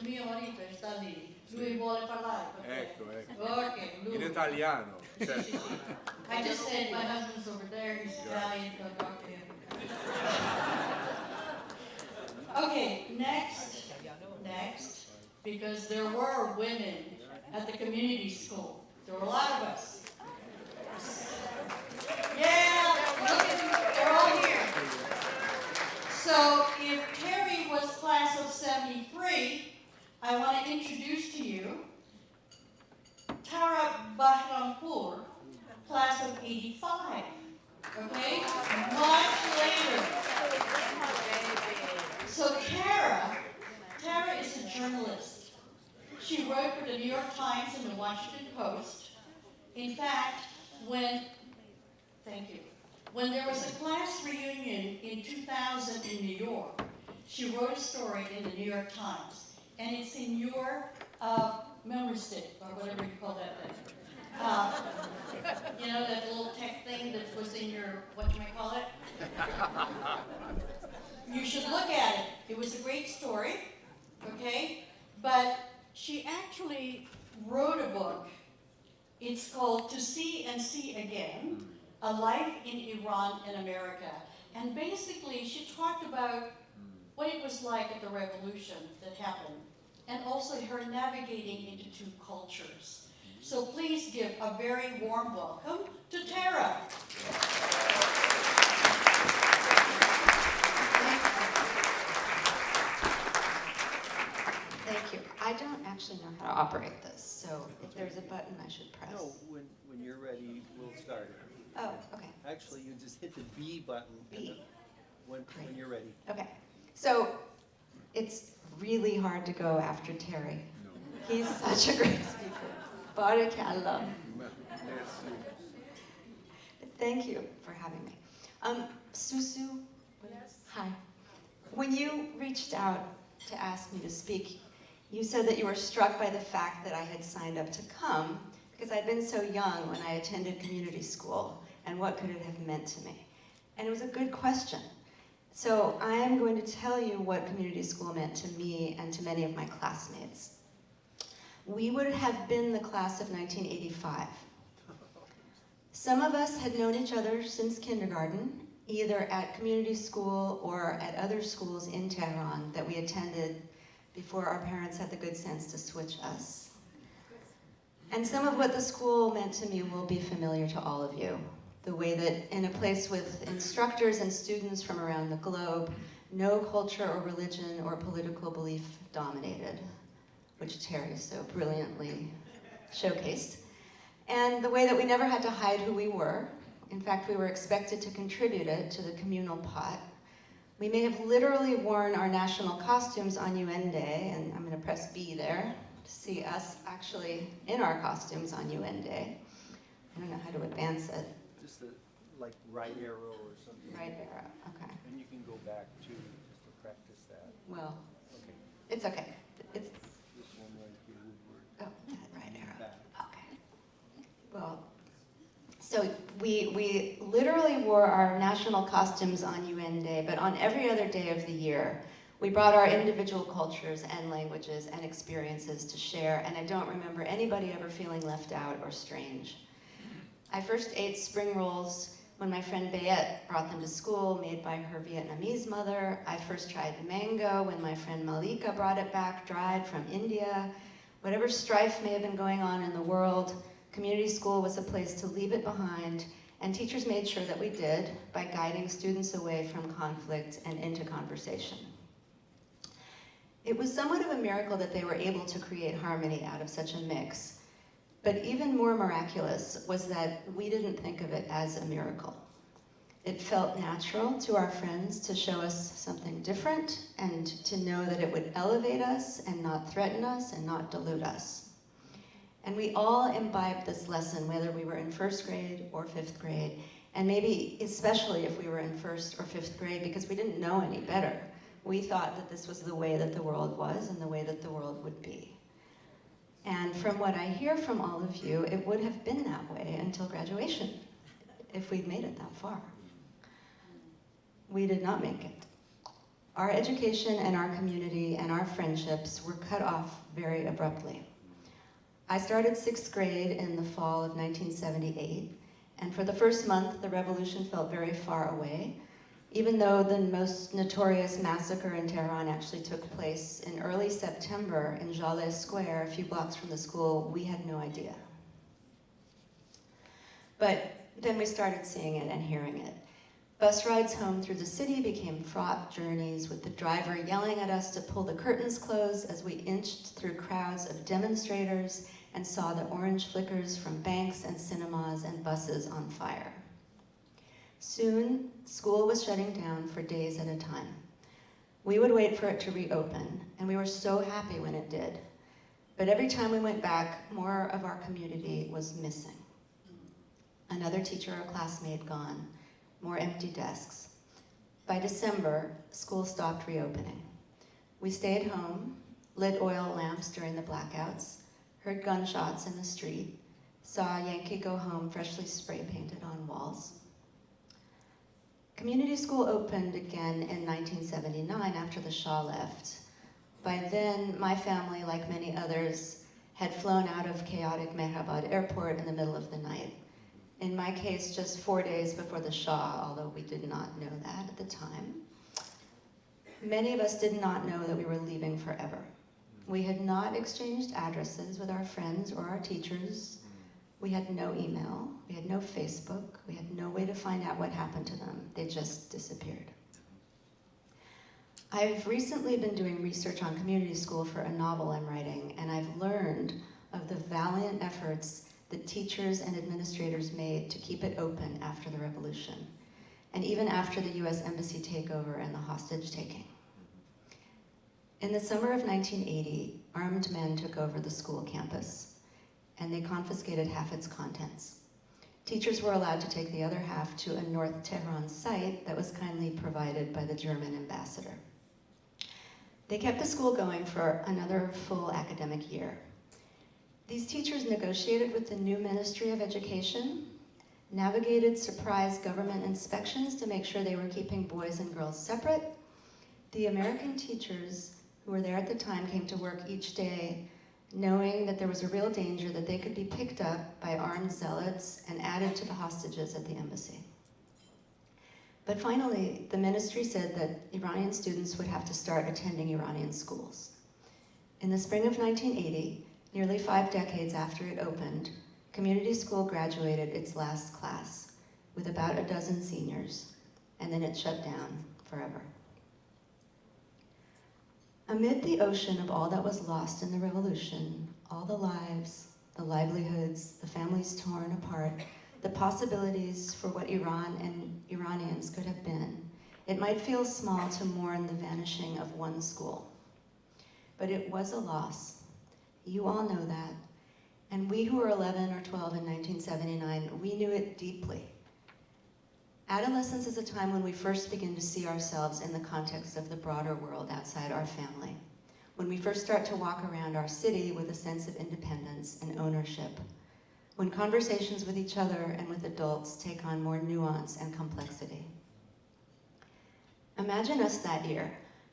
il mio marito sta lì, lui vuole parlare. Ecco. Okay, lui. In italiano. Certo. Sì, sì. I just said my husband's over there, he's Italian, go talk to him. Okay, next, because there were women at the community school. There were a lot of us. Yeah, look at, they're all here. So if Terry was class of 73, I want to introduce to you Tara Bahrampour, class of 85. Okay? Much later. So Tara is a journalist. She wrote for the New York Times and the Washington Post. In fact, when there was a class reunion in 2000 in New York, she wrote a story in the New York Times, and it's in your memory stick, or whatever you call that thing. You know, that little tech thing that was in your, whatchamacallit? You should look at it. It was a great story, okay? But she actually wrote a book. It's called To See and See Again, A Life in Iran and America. And basically, she talked about what it was like at the revolution that happened, and also her navigating into two cultures. So please give a very warm welcome to Tara. Thank you. I don't actually know how to operate this, so if there's a button I should press. No, when you're ready, we'll start it. Oh, okay. Actually, you just hit the B button. B. When you're ready. Okay. So it's really hard to go after Terry. He's such a great speaker. Barakallah. Thank you for having me. Susu, hi. When you reached out to ask me to speak, you said that you were struck by the fact that I had signed up to come because I'd been so young when I attended community school, and what could it have meant to me? And it was a good question. So I am going to tell you what community school meant to me and to many of my classmates. We would have been the class of 1985. Some of us had known each other since kindergarten, either at community school or at other schools in Tehran that we attended before our parents had the good sense to switch us. And some of what the school meant to me will be familiar to all of you. The way that in a place with instructors and students from around the globe, no culture or religion or political belief dominated, which Terry so brilliantly showcased. And the way that we never had to hide who we were. In fact, we were expected to contribute it to the communal pot. We may have literally worn our national costumes on UN Day, and I'm going to press B there to see us actually in our costumes on UN Day. I don't know how to advance it. Just the right arrow or something. Right arrow, okay. And you can go back to just to practice that. Well, Okay. it's okay. It's, This one right here would work. oh, that right arrow. Back. Okay. Well, so we literally wore our national costumes on UN Day, but on every other day of the year, we brought our individual cultures and languages and experiences to share, and I don't remember anybody ever feeling left out or strange. I first ate spring rolls when my friend Bayette brought them to school, made by her Vietnamese mother. I first tried mango when my friend Malika brought it back, dried from India. Whatever strife may have been going on in the world, community school was a place to leave it behind, and teachers made sure that we did by guiding students away from conflict and into conversation. It was somewhat of a miracle that they were able to create harmony out of such a mix. But even more miraculous was that we didn't think of it as a miracle. It felt natural to our friends to show us something different and to know that it would elevate us and not threaten us and not dilute us. And we all imbibed this lesson, whether we were in first grade or fifth grade, and maybe especially if we were in first or fifth grade because we didn't know any better. We thought that this was the way that the world was and the way that the world would be. And from what I hear from all of you, it would have been that way until graduation, if we'd made it that far. We did not make it. Our education and our community and our our friendships were cut off very abruptly. I started 6th grade in the fall of 1978, and for the first month, the revolution felt very far away, even though the most notorious massacre in Tehran actually took place in early September in Jaleh Square, a few blocks from the school. We had no idea. But then we started seeing it and hearing it. Bus rides home through the city became fraught journeys, with the driver yelling at us to pull the curtains closed as we inched through crowds of demonstrators and saw the orange flickers from banks and cinemas and buses on fire. Soon, school was shutting down for days at a time. We would wait for it to reopen, and we were so happy when it did. But every time we went back, more of our community was missing. Another teacher or classmate gone, more empty desks. By December, school stopped reopening. We stayed home, lit oil lamps during the blackouts, heard gunshots in the street, saw Yankee go home freshly spray painted on walls. Community school opened again in 1979 after the Shah left. By then, my family, like many others, had flown out of chaotic Mehrabad airport in the middle of the night. In my case, just 4 days before the Shah, although we did not know that at the time. Many of us did not know that we were leaving forever. We had not exchanged addresses with our friends or our teachers. We had no email, we had no Facebook, we had no way to find out what happened to them. They just disappeared. I've recently been doing research on community school for a novel I'm writing, and I've learned of the valiant efforts that teachers and administrators made to keep it open after the revolution, and even after the US Embassy takeover and the hostage taking. In the summer of 1980, armed men took over the school campus, and they confiscated half its contents. Teachers were allowed to take the other half to a North Tehran site that was kindly provided by the German ambassador. They kept the school going for another full academic year. These teachers negotiated with the new Ministry of Education, navigated surprise government inspections to make sure they were keeping boys and girls separate. The American teachers who were there at the time came to work each day knowing that there was a real danger that they could be picked up by armed zealots and added to the hostages at the embassy. But finally, the ministry said that Iranian students would have to start attending Iranian schools. In the spring of 1980, nearly 5 decades after it opened, community school graduated its last class with about a dozen seniors, and then it shut down forever. Amid the ocean of all that was lost in the revolution, all the lives, the livelihoods, the families torn apart, the possibilities for what Iran and Iranians could have been, it might feel small to mourn the vanishing of one school. But it was a loss. You all know that. And we who were 11 or 12 in 1979, we knew it deeply. Adolescence is a time when we first begin to see ourselves in the context of the broader world outside our family. When we first start to walk around our city with a sense of independence and ownership. When conversations with each other and with adults take on more nuance and complexity. Imagine us that year,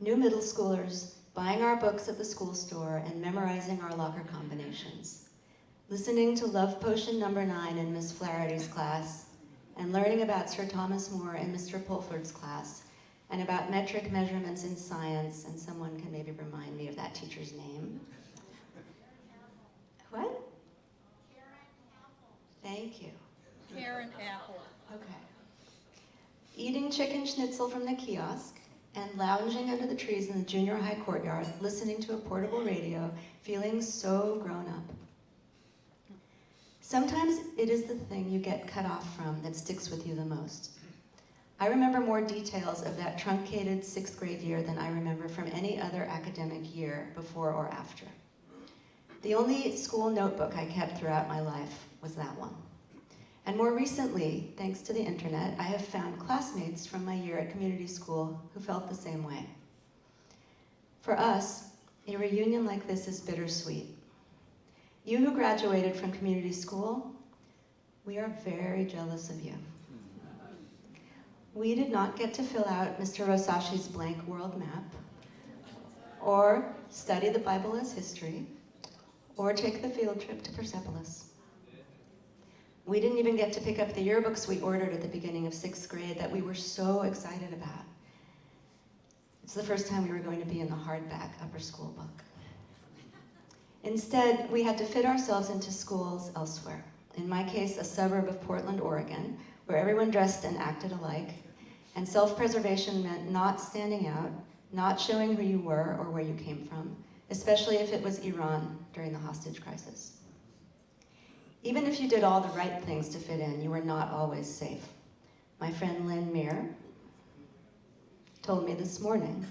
new middle schoolers, buying our books at the school store and memorizing our locker combinations. Listening to Love Potion number 9 in Miss Flaherty's class, and learning about Sir Thomas More in Mr. Pulford's class, and about metric measurements in science, and someone can maybe remind me of that teacher's name. What? Thank you. Karen Apple. Okay. Eating chicken schnitzel from the kiosk, and lounging under the trees in the junior high courtyard, listening to a portable radio, feeling so grown up. Sometimes it is the thing you get cut off from that sticks with you the most. I remember more details of that truncated 6th grade year than I remember from any other academic year before or after. The only school notebook I kept throughout my life was that one. And more recently, thanks to the internet, I have found classmates from my year at community school who felt the same way. For us, a reunion like this is bittersweet. You who graduated from community school, we are very jealous of you. We did not get to fill out Mr. Rosashi's blank world map, or study the Bible as history, or take the field trip to Persepolis. We didn't even get to pick up the yearbooks we ordered at the beginning of 6th grade that we were so excited about. It's the first time we were going to be in the hardback upper school book. Instead, we had to fit ourselves into schools elsewhere. In my case, a suburb of Portland, Oregon, where everyone dressed and acted alike, and self-preservation meant not standing out, not showing who you were or where you came from, especially if it was Iran during the hostage crisis. Even if you did all the right things to fit in, you were not always safe. My friend Lynn Meir told me this morning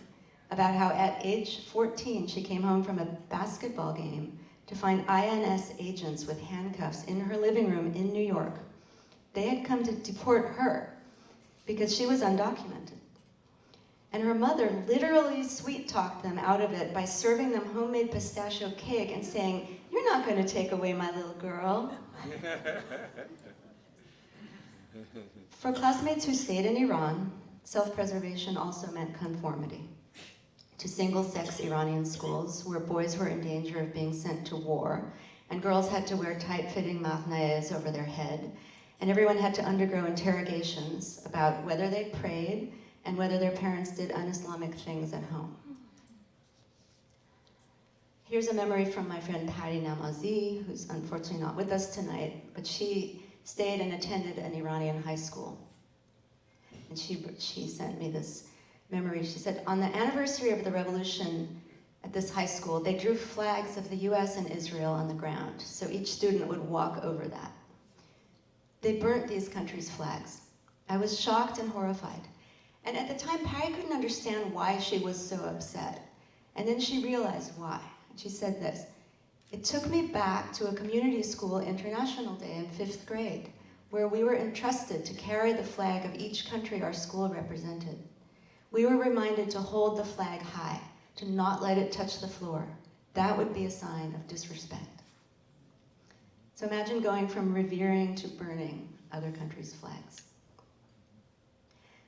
about how at age 14 she came home from a basketball game to find INS agents with handcuffs in her living room in New York. They had come to deport her because she was undocumented. And her mother literally sweet-talked them out of it by serving them homemade pistachio cake and saying, "You're not going to take away my little girl." For classmates who stayed in Iran, self-preservation also meant conformity to single-sex Iranian schools where boys were in danger of being sent to war and girls had to wear tight-fitting maghnaes over their head, and everyone had to undergo interrogations about whether they prayed and whether their parents did un-Islamic things at home. Here's a memory from my friend Patty Namazi, who's unfortunately not with us tonight, but she stayed and attended an Iranian high school. And she sent me this memory. She said, on the anniversary of the revolution at this high school, they drew flags of the US and Israel on the ground, so each student would walk over that. They burnt these countries' flags. I was shocked and horrified. And at the time, Patty couldn't understand why she was so upset. And then she realized why. She said this, "It took me back to a community school international day in 5th grade, where we were entrusted to carry the flag of each country our school represented. We were reminded to hold the flag high, to not let it touch the floor. That would be a sign of disrespect." So imagine going from revering to burning other countries' flags.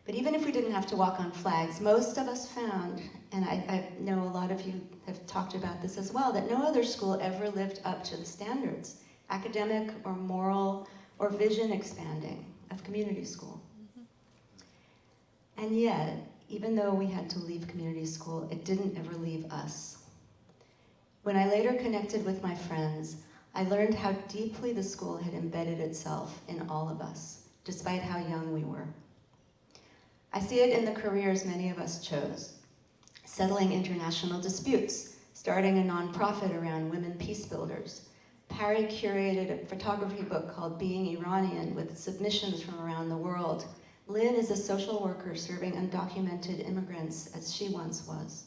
But even if we didn't have to walk on flags, most of us found, and I know a lot of you have talked about this as well, that no other school ever lived up to the standards, academic or moral or vision expanding, of community school. And yet, even though we had to leave community school, it didn't ever leave us. When I later connected with my friends, I learned how deeply the school had embedded itself in all of us, despite how young we were. I see it in the careers many of us chose. Settling international disputes, starting a nonprofit around women peace builders. Parry curated a photography book called Being Iranian with submissions from around the world. Lynn is a social worker serving undocumented immigrants as she once was.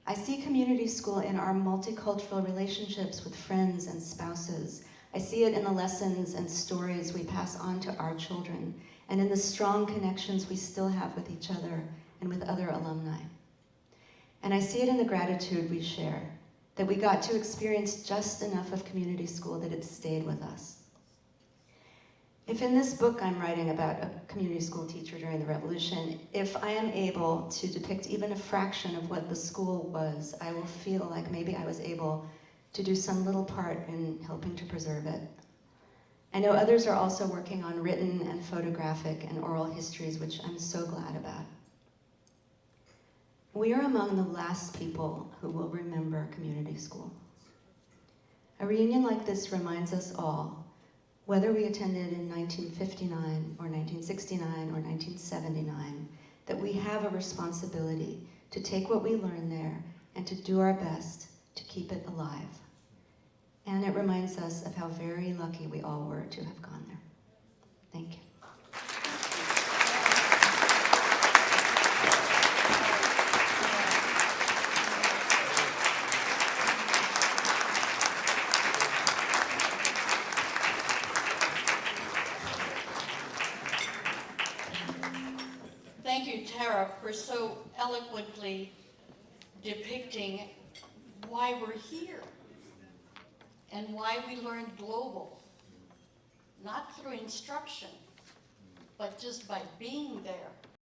I see community school in our multicultural relationships with friends and spouses. I see it in the lessons and stories we pass on to our children, and in the strong connections we still have with each other and with other alumni. And I see it in the gratitude we share, that we got to experience just enough of community school that it stayed with us. If in this book I'm writing about a community school teacher during the revolution, if I am able to depict even a fraction of what the school was, I will feel like maybe I was able to do some little part in helping to preserve it. I know others are also working on written and photographic and oral histories, which I'm so glad about. We are among the last people who will remember community school. A reunion like this reminds us all, whether we attended in 1959 or 1969 or 1979, that we have a responsibility to take what we learned there and to do our best to keep it alive. And it reminds us of how very lucky we all were to have gone there. Thank you. Thank you, Tara, for so eloquently depicting why we're here and why we learn global, not through instruction, but just by being there